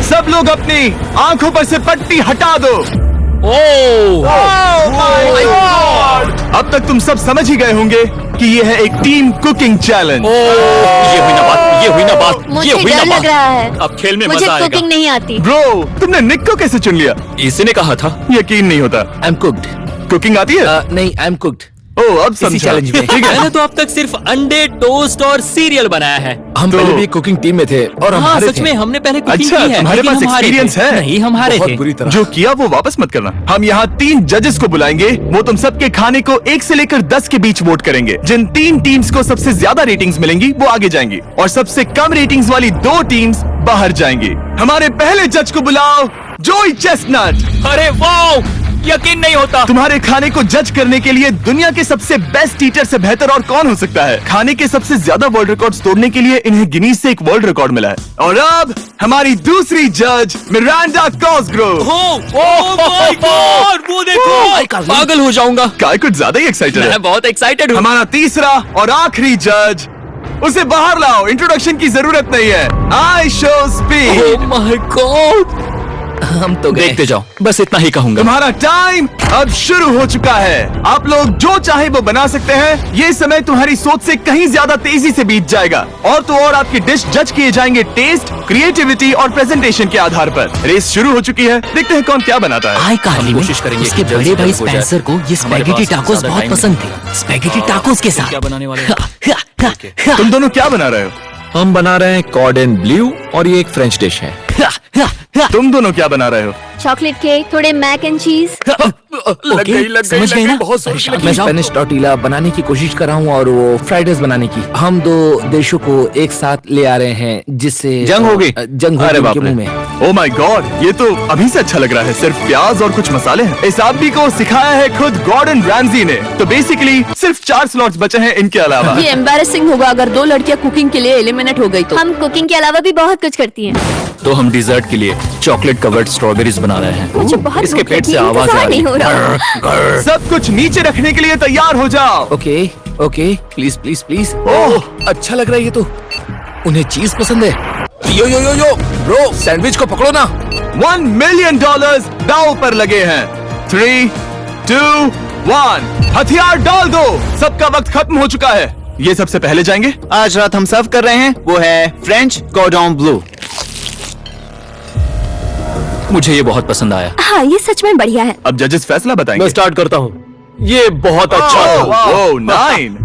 सब लोग अपनी आंखों पर से पट्टी हटा दो। अब तक तुम सब समझ ही गए होंगे कि ये है एक टीम कुकिंग चैलेंज। ये हुई ना बात। मुझे डर लग रहा है। अब खेल में मुझे मजा आएगा। कुकिंग नहीं आती। ब्रो, तुमने निक को कैसे चुन लिया? इसी ने कहा था। यकीन नहीं होता। I am cooked. कुकिंग आती है? नहीं, आई एम कुक्ड। ओ, अब समझा। चैलेंज में। ठीक है। मैंने तो अब तक सिर्फ अंडे, टोस्ट और सीरियल बनाया है। हम तो- पहले भी कुकिंग टीम में थे और हम हाँ हारे सच थे। में हमने पहले कुकिंग अच्छा, की है। तुम्हारे लेकिन पास हम हारे थे। experience है? नहीं, हम हारे बहुत थे। बुरी तरह। जो किया वो वापस मत करना। हम यहाँ 3 जजेस को बुलाएंगे। वो तुम सबके खाने को 1 से लेकर 10 के बीच वोट करेंगे। जिन 3 टीम्स को सबसे ज्यादा रेटिंग्स मिलेंगी वो आगे जाएंगी और सबसे कम रेटिंग्स वाली 2 टीम्स बाहर जाएंगी। हमारे पहले जज को बुलाओ, जोई चेस्टनट। अरे वाओ, यकीन नहीं होता। तुम्हारे खाने को जज करने के लिए दुनिया के सबसे बेस्ट ईटर से बेहतर और कौन हो सकता है? खाने के सबसे ज्यादा वर्ल्ड रिकॉर्ड्स तोड़ने के लिए इन्हें गिनीज से एक वर्ल्ड रिकॉर्ड मिला है। और अब हमारी दूसरी जज मिरांडा कॉसग्रोव। ओह माय गॉड, वो देखो। पागल हो जाऊंगा। काय कुछ ज्यादा ही एक्साइटेड है। मैं बहुत एक्साइटेड हूँ। हमारा तीसरा और आखिरी जज, उसे बाहर लाओ। इंट्रोडक्शन की जरूरत नहीं है। I show speed. Oh my God. हम तो गए। देखते जाओ, बस इतना ही कहूंगा। तुम्हारा टाइम अब शुरू हो चुका है। आप लोग जो चाहे वो बना सकते हैं। ये समय तुम्हारी सोच से कहीं ज्यादा तेजी से बीत जाएगा। और तो और आपकी डिश जज किए जाएंगे टेस्ट, क्रिएटिविटी और प्रेजेंटेशन के आधार पर। रेस शुरू हो चुकी है। देखते हैं कौन क्या बनाता है। हाय कार्ली में कोशिश करेंगे उसके कि जल्द बड़े से भाई जल्द हो जाए। स्पेंसर को ये हमारे स्पैगेटी पास टाकोस ज्यादा बहुत टाइम पसंद थे। स्पैगेटी टाकोस के साथ क्या बनाने वाले हो? तुम दोनों क्या बना रहे हो? हम बना रहे हैं कॉर्ड एंड ब्लू और ये एक फ्रेंच डिश है। तुम दोनों क्या बना रहे हो? चॉकलेट केक, थोड़े मैक एंड चीज। समझ गए ना? मैं स्पेनिश टॉर्टिला बनाने की कोशिश कर रहा हूँ और वो फ्राइड राइस बनाने की। हम 2 देशों को एक साथ ले आ रहे हैं जिससे जंग होगी। जंग होगी अरे बाप उनके रे। मुंह में। ओ माय गॉड, ये तो अभी से अच्छा लग रहा है। सिर्फ प्याज और कुछ मसाले हैं। इस आदमी को सिखाया है खुद गॉर्डन रैमजी ने। तो बेसिकली सिर्फ 4 स्लॉट्स बचे हैं इनके अलावा। ये एम्बैरेसिंग होगा अगर 2 लड़कियां कुकिंग के लिए एलिमिनेट हो गई तो। हम कुकिंग के अलावा भी बहुत कुछ करती हैं। तो हम डिजर्ट के लिए चॉकलेट कवर्ड स्ट्रॉबेरीज बना रहे हैं। मुझे बहुत इसके भूख पेट लगी से है, आवाज आ इंतजार रही नहीं हो रहा। सब कुछ नीचे रखने के लिए तैयार हो जाओ। Okay okay, please please please. Oh, अच्छा लग रहा है ये तो। उन्हें चीज पसंद है। यो यो यो यो ब्रो, सैंडविच को पकड़ो ना। $1 मिलियन दांव पर लगे हैं। 3, 2, 1, हथियार डाल दो। सबका वक्त खत्म हो चुका है। ये सबसे पहले जाएंगे। आज रात हम सर्व कर रहे हैं वो है फ्रेंच कॉर्डन ब्लू। मुझे ये बहुत पसंद आया। हाँ, ये सच में बढ़िया है। अब जजेस फैसला बताएंगे। मैं स्टार्ट करता हूँ। ये बहुत अच्छा था। वो 9।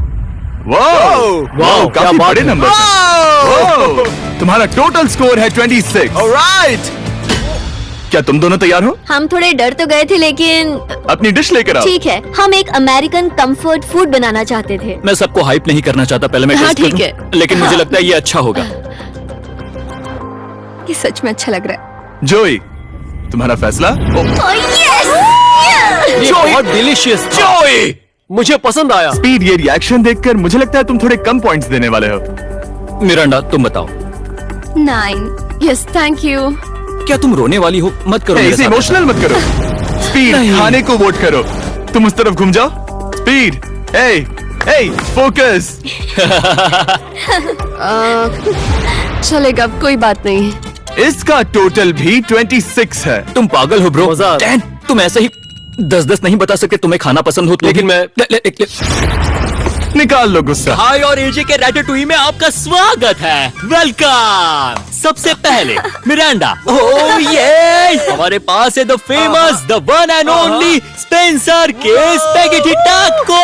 वो क्या काफी बात बड़े है। नंबर हैं। तुम्हारा टोटल स्कोर है 26। ऑलराइट। क्या तुम दोनों तैयार हो? हम थोड़े डर तो गए थे लेकिन अपनी डिश लेकर आओ। ठीक है। हम एक अमेरिकन कंफर्ट फूड बनाना चाहते थे। मैं सबको हाइप नहीं करना चाहता, पहले मैं हाँ, टेस्ट ठीक करूं। लेकिन मुझे लगता है ये अच्छा होगा। ये सच में अच्छा लग रहा है। जोई, तुम्हारा फैसला? ये बहुत डिलीशियस था। मुझे पसंद आया। स्पीड, ये रिएक्शन देखकर मुझे लगता है तुम थोड़े कम पॉइंट्स देने वाले हो। मिरांडा, तुम बताओ। 9। Yes, thank you. क्या तुम रोने वाली हो? मत करो मेरे इसे साथ। इमोशनल मत करो। स्पीड, खाने को वोट करो। तुम उस तरफ घूम जाओ। स्पीड, ए, फोकस। चलेगा, कोई बात नहीं। इसका टोटल भी 26 है। तुम पागल हो ब्रो। मजा आ रहा है। तुम ऐसे ही 10-10 नहीं बता सकते। तुम्हें खाना पसंद हो तो लेकिन भी- मैं निकाल लो गुस्सा। हाय और एजे के रैटाटूई में आपका स्वागत है। वेलकम। सबसे पहले मिरांडा। ओह ये हमारे पास है the famous, the one and only Spencer के स्पैगेटी टाको।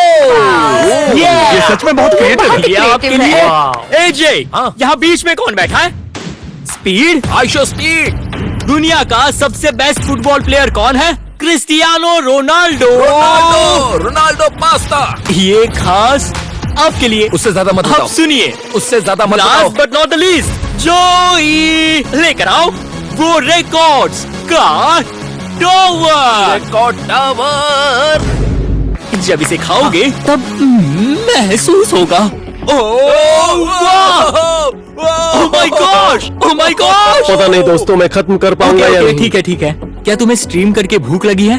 ये सच में बहुत क्रिएटिव है। ये आपके creative लिए। एजे, यहाँ बीच में कौन बैठा है? स्पीड। I show speed. दुनिया का सबसे बेस्ट फुटबॉल प्लेयर कौन है? Cristiano Ronaldo. Ronaldo pasta. ये खास आपके लिए। उससे ज्यादा मत अब बताओ। सुनिए, उससे ज्यादा मत बताओ। Last but not the least, जोई लेकर आओ वो रिकॉर्ड्स का टावर। Record tower. जब इसे खाओगे तब महसूस होगा। Oh my gosh, oh my gosh. पता नहीं दोस्तों, मैं खत्म कर पाऊंगा या नहीं। ठीक है ठीक है। क्या तुम्हें स्ट्रीम करके भूख लगी है?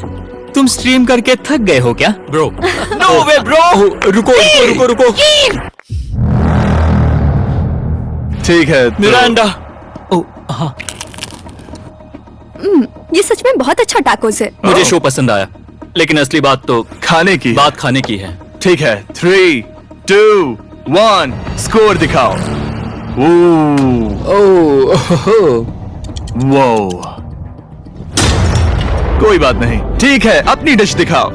तुम स्ट्रीम करके थक गए हो क्या? Bro, no way bro. रुको रुको रुको रुको। ठीक है तो- मिरांडा। ओह हाँ, ये सच में बहुत अच्छा टाकोस है। मुझे शो पसंद आया, लेकिन असली बात तो खाने की बात खाने की है। ठीक है, 3, 2, 1 स्कोर दिखाओ। वो कोई बात नहीं, ठीक है, अपनी डिश दिखाओ।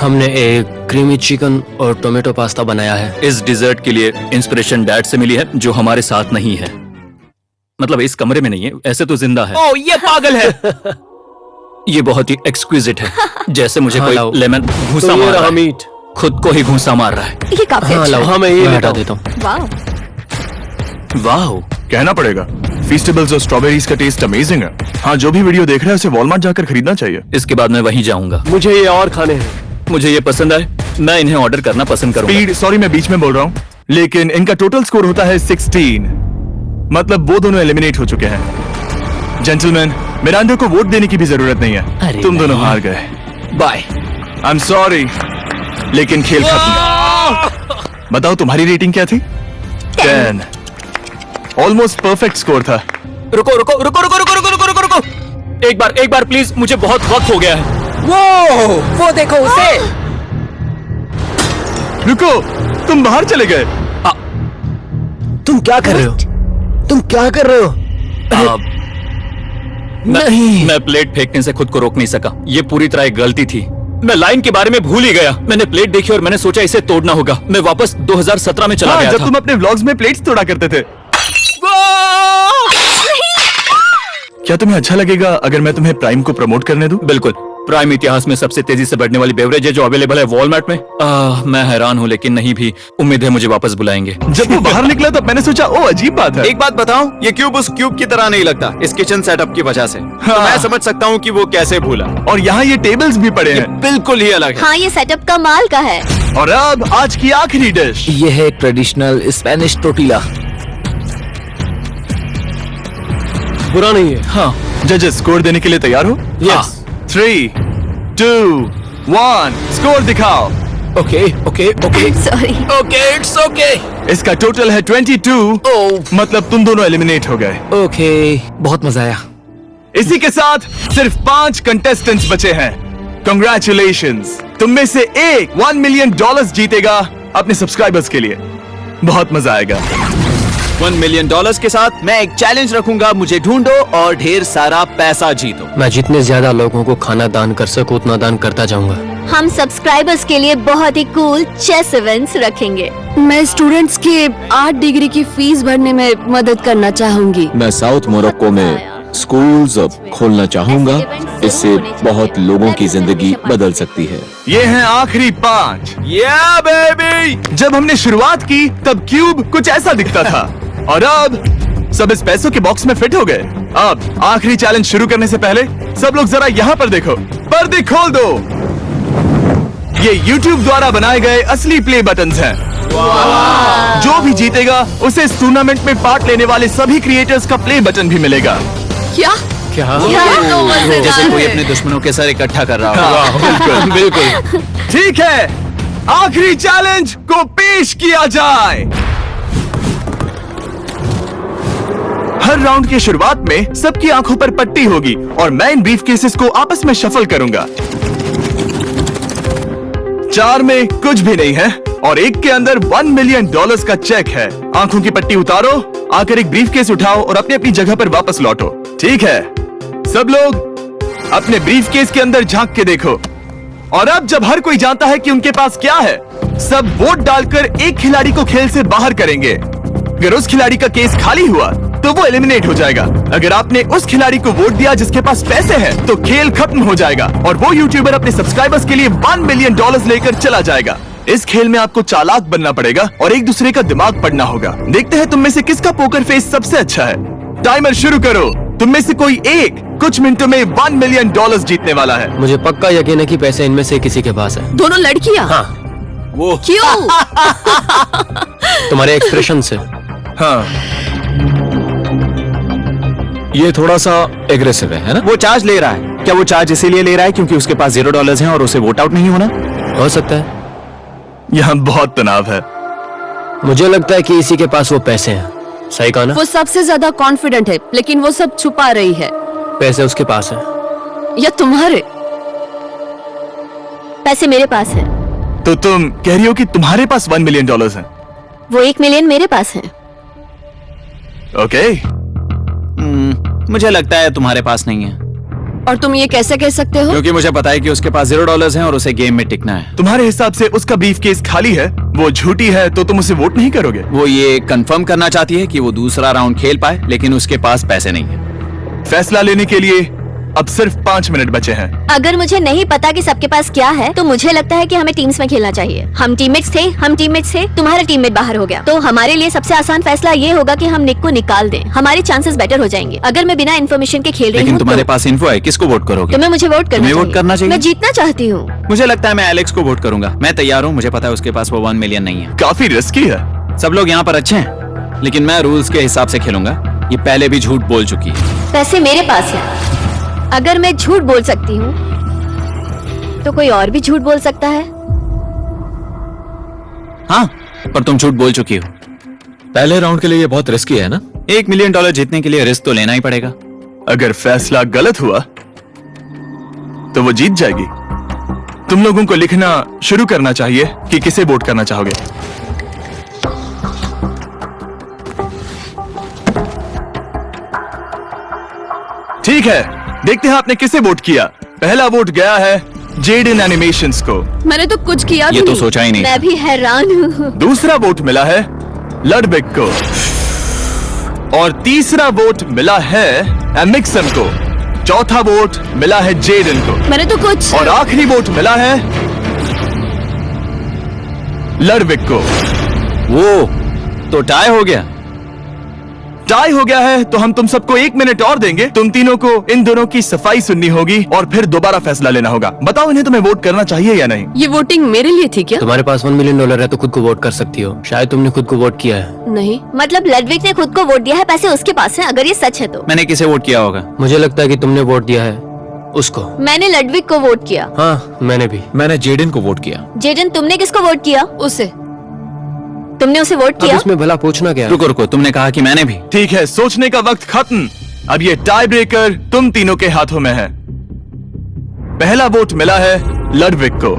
हमने एक क्रीमी चिकन और टोमेटो पास्ता बनाया है। इस डिजर्ट के लिए इंस्पिरेशन डैड से मिली है, जो हमारे साथ नहीं है। मतलब इस कमरे में नहीं है, ऐसे तो जिंदा है। ओह ये पागल है। ये बहुत ही एक्सक्विजिट है, जैसे मुझे हाँ, कोई लाओ। लेमन घूंसा तो ये मार रहा रहा है। मीट। खुद को ही घूंसा मार रहा है। ये काफी हाँ अच्छा लाओ, है। हाँ मैं ये मैं लेटा हटाऊं। देता हूँ। वाह। वाह, कहना पड़ेगा, फीस्टेबल्स और स्ट्रॉबेरीज का टेस्ट अमेजिंग है। हाँ, जो भी वीडियो देख रहा है उसे वॉलमार्ट जाकर खरीदना चाहिए। इसके बाद मैं वहीं जाऊंगा। मुझे ये और खाने हैं। मुझे ये पसंद आए, मैं इन्हें ऑर्डर करना पसंद करूंगा। स्पीड, सॉरी मैं बीच में बोल रहा हूँ, लेकिन इनका टोटल स्कोर होता है 16। मतलब वो दोनों एलिमिनेट हो चुके हैं। जेंटलमैन, मिरांडा को वोट देने की भी जरूरत नहीं है। अरे तुम दोनों नहीं। हार गए। बाय। आई एम सॉरी, लेकिन खेल खत्म। बताओ तुम्हारी रेटिंग क्या थी? 10। ऑलमोस्ट परफेक्ट स्कोर था। रुको रुको रुको रुको रुको रुको रुको रुको रुको, एक बार प्लीज, मुझे बहुत वक्त हो गया है। वो देखो उसे। रुको, तुम बाहर चले गए। तुम क्या कर रहे हो? तुम क्या कर रहे हो? नहीं, मैं प्लेट फेंकने से खुद को रोक नहीं सका। ये पूरी तरह एक गलती थी। मैं लाइन के बारे में भूल ही गया। मैंने प्लेट देखी और मैंने सोचा इसे तोड़ना होगा। मैं वापस 2017 में चला हाँ, गया जब था। तुम अपने व्लॉग्स में प्लेट्स तोड़ा करते थे। क्या तुम्हें अच्छा लगेगा अगर मैं तुम्हें प्राइम को प्रमोट करने दूं? बिल्कुल। प्राइम इतिहास में सबसे तेजी से बढ़ने वाली बेवरेज है जो अवेलेबल है वॉलमार्ट में। मैं हैरान हूँ, लेकिन नहीं भी। उम्मीद है मुझे वापस बुलाएंगे। जब वो बाहर निकला तब मैंने सोचा ओ अजीब बात है। एक बात बताऊं, ये क्यूब उस क्यूब की तरह नहीं लगता इस किचन सेटअप की वजह से। तो मैं समझ सकता हूँ कि वो कैसे भूला। और यहाँ ये टेबल्स भी पड़े हैं। बिल्कुल ही अलग है। हाँ ये सेटअप कमाल का है। और अब आज की आखिरी डिश। ये है ट्रेडिशनल स्पेनिश टोटीला। बुरा नहीं है। हाँ, जजेस स्कोर देने के लिए तैयार हो? यस। 3, 2, 1 स्कोर दिखाओ। Okay okay okay sorry. Okay, it's okay. इसका टोटल है 22। मतलब तुम दोनों एलिमिनेट हो गए। ओके, बहुत मजा आया। इसी के साथ सिर्फ 5 कंटेस्टेंट्स बचे हैं। कंग्रेचुलेशंस, तुम में से एक $1 मिलियन जीतेगा अपने सब्सक्राइबर्स के लिए। बहुत मजा आएगा। $1 मिलियन के साथ मैं एक चैलेंज रखूंगा, मुझे ढूंढो और ढेर सारा पैसा जीतो। मैं जितने ज्यादा लोगों को खाना दान कर सकूं उतना दान करता जाऊंगा। हम सब्सक्राइबर्स के लिए बहुत ही कूल चेस इवेंट्स रखेंगे। मैं स्टूडेंट्स के 8 डिग्री की फीस भरने में मदद करना चाहूंगी। मैं साउथ मोरक्को में स्कूल्स खोलना चाहूंगा। इससे बहुत लोगों की जिंदगी बदल सकती है। ये हैं आखिरी 5। या बेबी। जब हमने शुरुआत की तब क्यूब कुछ ऐसा दिखता था और अब सब इस पैसों के बॉक्स में फिट हो गए। अब आखिरी चैलेंज शुरू करने से पहले सब लोग जरा यहाँ पर देखो। पर्दे खोल दो। ये YouTube द्वारा बनाए गए असली प्ले बटन्स हैं। जो भी जीतेगा उसे इस टूर्नामेंट में पार्ट लेने वाले सभी क्रिएटर्स का प्ले बटन भी मिलेगा। क्या? क्या? ये तो मजेदार जैसे कोई है। अपने दुश्मनों के सर इकट्ठा कर रहा हो। हाँ, बिल्कुल। ठीक है, आखिरी चैलेंज को पेश किया जाए। हर राउंड की शुरुआत में सबकी आंखों पर पट्टी होगी और मैं इन ब्रीफ केसेस को आपस में शफल करूंगा। 4 में कुछ भी नहीं है और एक के अंदर $1 मिलियन का चेक है। आंखों की पट्टी उतारो, आकर एक ब्रीफ केस उठाओ और अपनी अपनी जगह पर वापस लौटो। ठीक है, सब लोग अपने ब्रीफ केस के अंदर झांक के देखो। और अब जब हर कोई जानता है कि उनके पास क्या है, सब वोट डालकर एक खिलाड़ी को खेल से बाहर करेंगे। अगर उस खिलाड़ी का केस खाली हुआ तो वो एलिमिनेट हो जाएगा। अगर आपने उस खिलाड़ी को वोट दिया जिसके पास पैसे हैं, तो खेल खत्म हो जाएगा और वो यूट्यूबर अपने सब्सक्राइबर्स के लिए $1 मिलियन लेकर चला जाएगा। इस खेल में आपको चालाक बनना पड़ेगा और एक दूसरे का दिमाग पढ़ना होगा। देखते हैं तुम में से किसका पोकर फेस सबसे अच्छा है। टाइमर शुरू करो। तुम में से कोई एक कुछ मिनटों में $1 मिलियन जीतने वाला है। मुझे पक्का यकीन है कि पैसे इनमें से किसी के पास है। दोनों लड़कियां? हाँ। वो क्यों? तुम्हारे एक्सप्रेशन से। हाँ, ये थोड़ा सा एग्रेसिव है ना? वो चार्ज ले रहा है। क्या वो चार्ज इसीलिए ले रहा है क्योंकि उसके पास $0 है और उसे वोट आउट नहीं होना? हो सकता है। यहाँ बहुत तनाव है। मुझे लगता है कि इसी के पास वो पैसे हैं। सही कहा ना? वो सबसे ज्यादा कॉन्फिडेंट है, लेकिन वो सब छुपा रही है। पैसे उसके पास है। या तुम्हारे? पैसे मेरे पास है। तो तुम कह रही हो कि तुम्हारे पास $1 मिलियन है? वो 1 मिलियन मेरे पास है। ओके। मुझे लगता है तुम्हारे पास नहीं है, और तुम ये कैसे कह सकते हो? क्योंकि मुझे पता है कि उसके पास $0 है और उसे गेम में टिकना है। तुम्हारे हिसाब से उसका ब्रीफ केस खाली है, वो झूठी है, तो तुम उसे वोट नहीं करोगे? वो ये कंफर्म करना चाहती है कि वो दूसरा राउंड खेल पाए, लेकिन उसके पास पैसे नहीं है। फैसला लेने के लिए अब सिर्फ 5 मिनट बचे हैं। अगर मुझे नहीं पता कि सबके पास क्या है, तो मुझे लगता है कि हमें टीम्स में खेलना चाहिए। हम टीममेट्स थे, तुम्हारा टीममेट बाहर हो गया, तो हमारे लिए सबसे आसान फैसला ये होगा कि हम निक को निकाल दें। हमारे चांसेस बेटर हो जाएंगे। अगर मैं बिना इन्फॉर्मेशन के खेल रही लेकिन हूँ तुम्हारे पास इन्फो है, किसको वोट करोगे? तुम्हें मुझे वोट करना तुम्हें वोट करना चाहिए? मैं जीतना चाहती हूँ। मुझे लगता है मैं एलेक्स को वोट करूंगा। मैं तैयार हूँ। मुझे पता है उसके पास वो 1 मिलियन नहीं है। काफी रिस्की है। सब लोग यहाँ पर अच्छे हैं, लेकिन मैं रूल्स के हिसाब से खेलूंगा। ये पहले भी झूठ बोल चुकी है। पैसे मेरे पास है। अगर मैं झूठ बोल सकती हूँ, तो कोई और भी झूठ बोल सकता है। हाँ, पर तुम झूठ बोल चुकी हो। पहले राउंड के लिए ये बहुत रिस्की है ना? $1 मिलियन जीतने के लिए रिस्क तो लेना ही पड़ेगा। अगर फैसला गलत हुआ, तो वो जीत जाएगी। तुम लोगों को लिखना शुरू करना चाहिए कि किसे वोट करना चाहोगे। ठीक है, देखते हैं आपने किसे वोट किया। पहला वोट गया है जेडन एनिमेशंस को। मैंने तो कुछ किया भी ये तो नहीं। सोचा ही नहीं। मैं भी हैरान हूँ। दूसरा वोट मिला है लडबिक को और तीसरा वोट मिला है एमिक्सन को। चौथा वोट मिला है जेडन को मैंने तो कुछ। और आखिरी वोट मिला है लडबिक को। वो तो टाई हो गया। टाई हो गया है तो हम तुम सबको 1 मिनट और देंगे। तुम तीनों को इन दोनों की सफाई सुननी होगी और फिर दोबारा फैसला लेना होगा। बताओ इन्हें तुम्हें वोट करना चाहिए या नहीं। ये वोटिंग मेरे लिए थी क्या? तुम्हारे पास $1 मिलियन है तो खुद को वोट कर सकती हो। शायद तुमने खुद को वोट किया है। नहीं। मतलब लडविक ने खुद को वोट दिया है, पैसे उसके पास हैं। अगर ये सच है तो मैंने किसे वोट किया होगा? मुझे लगता है कि तुमने वोट दिया है उसको। मैंने लडविक को वोट किया। हाँ, मैंने भी। मैंने जेडन को वोट किया। जेडन, तुमने किसको वोट किया? उसे। तुमने उसे वोट अब किया? इसमें भला पूछना क्या है? रुको रुको, तुमने कहा कि मैंने भी। ठीक है, सोचने का वक्त खत्म। अब ये टाई ब्रेकर तुम तीनों के हाथों में है। पहला वोट मिला है लडविक को।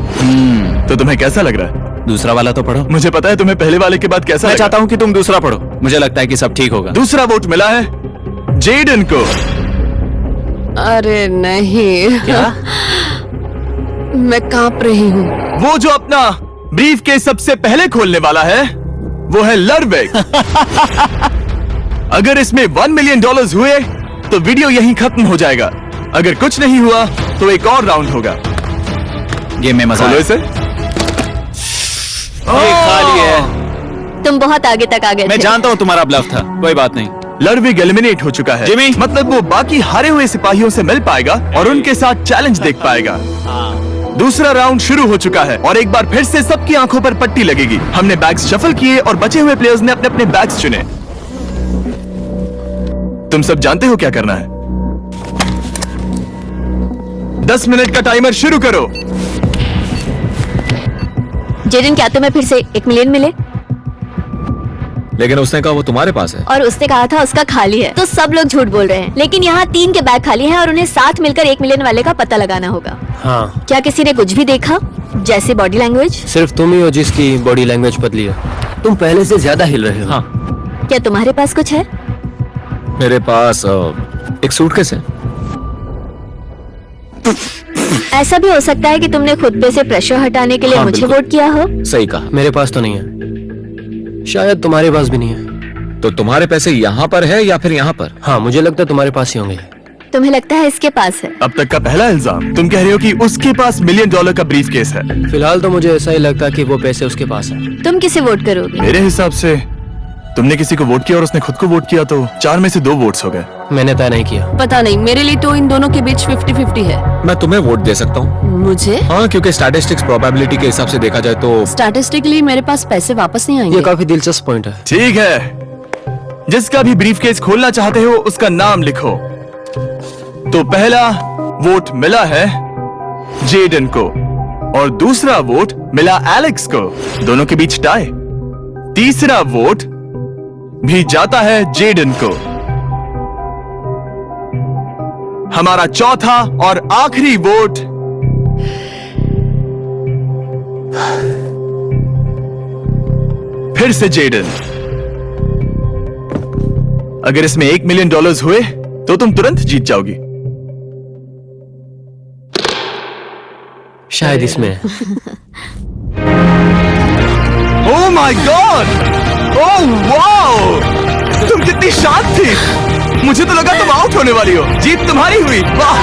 तो तुम्हें कैसा लग रहा है? दूसरा वाला तो पढ़ो। मुझे पता है तुम्हें पहले वाले के बाद कैसा मैं लगा। चाहता हूँ कि तुम दूसरा पढ़ो। मुझे लगता है कि सब ठीक होगा। दूसरा वोट मिला है जेडन को। अरे नहीं। क्या? मैं कांप रही हूँ। वो जो अपना ब्रीफ केस सबसे पहले खोलने वाला है वो है लडविक। अगर इसमें $1 मिलियन हुए तो वीडियो यहीं खत्म हो जाएगा। अगर कुछ नहीं हुआ तो एक और राउंड होगा। गेम में मजा खोलो आया। इसे। ये खाली है। तुम बहुत आगे तक आ गए मैं थे। जानता हूँ तुम्हारा ब्लफ था, कोई बात नहीं। लडविक एलिमिनेट हो चुका है। जिमी! मतलब वो बाकी हारे हुए सिपाहियों से मिल पाएगा और उनके साथ चैलेंज देख पाएगा। दूसरा राउंड शुरू हो चुका है और एक बार फिर से सबकी आंखों पर पट्टी लगेगी। हमने बैग्स शफल किए और बचे हुए प्लेयर्स ने अपने अपने बैग्स चुने। तुम सब जानते हो क्या करना है। 10 मिनट का टाइमर शुरू करो। जेडन, क्या तुम्हें फिर से 1 मिलियन मिले? लेकिन उसने कहा वो तुम्हारे पास है। और उसने कहा था उसका खाली है। तो सब लोग झूठ बोल रहे हैं। लेकिन यहाँ 3 के बैग खाली हैं और उन्हें साथ मिलकर 1 मिलियन वाले का पता लगाना होगा। हाँ। क्या किसी ने कुछ भी देखा? जैसे बॉडी लैंग्वेज? सिर्फ तुम ही हो जिसकी बॉडी लैंग्वेज पतली है। तुम पहले से ज्यादा हिल रहे हो। हाँ। क्या तुम्हारे पास कुछ है? मेरे पास एक सूटकेस है। ऐसा भी हो सकता है कि तुमने खुद पे से प्रेशर हटाने के लिए हाँ, मुझे बिल्कुल। वोट किया हो। सही कहा। मेरे पास तो नहीं है। शायद तुम्हारे पास भी नहीं है। तो तुम्हारे पैसे यहाँ पर है या फिर यहाँ पर? हाँ, मुझे लगता है तुम्हारे पास ही होंगे। तुम्हें लगता है इसके पास है? अब तक का पहला इल्जाम। तुम कह रहे हो कि उसके पास $1 मिलियन का ब्रीफ केस है। फिलहाल तो मुझे ऐसा ही लगता है कि वो पैसे उसके पास हैं। तुम किसे वोट करोगे? मेरे हिसाब से तुमने किसी को वोट किया और उसने खुद को वोट किया, तो 4 में से 2 वोट्स हो गए। मैंने तय नहीं किया। पता नहीं, मेरे लिए तो इन दोनों के बीच 50-50 है। मैं तुम्हें वोट दे सकता हूँ। मुझे? हाँ, क्योंकि स्टैटिस्टिक्स प्रोबेबिलिटी के हिसाब से देखा जाए तो स्टैटिस्टिकली मेरे पास पैसे वापस नहीं आएंगे। ये काफी दिलचस्प पॉइंट है। ठीक है, जिसका भी ब्रीफ केस खोलना चाहते हो उसका नाम लिखो। तो पहला वोट मिला है जेडन को और दूसरा वोट मिला एलेक्स को। दोनों के बीच टाई। तीसरा वोट भी जाता है जेडन को। हमारा चौथा और आखिरी वोट फिर से जेडन। अगर इसमें $1 मिलियन हुए तो तुम तुरंत जीत जाओगी। शायद इसमें। Oh my God! Oh wow! तुम कितनी शांत थी। मुझे तो लगा तुम आउट होने वाली हो। जीत तुम्हारी हुई। वाह!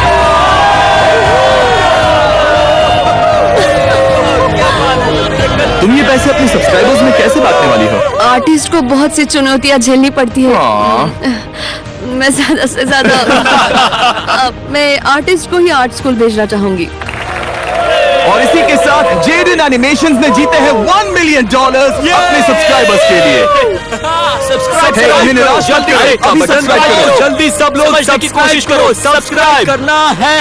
तुम ये पैसे अपने सब्सक्राइबर्स में कैसे बांटने वाली हो? आर्टिस्ट को बहुत सी चुनौतियां झेलनी पड़ती है। मैं ज्यादा से ज्यादा मैं आर्टिस्ट को ही आर्ट स्कूल भेजना चाहूंगी। और इसी के साथ जेडन एनिमेशंस ने जीते हैं $1 मिलियन अपने सब्सक्राइबर्स के लिए। जल्दी सब लोग समझने की कोशिश करो। सब्सक्राइब करना है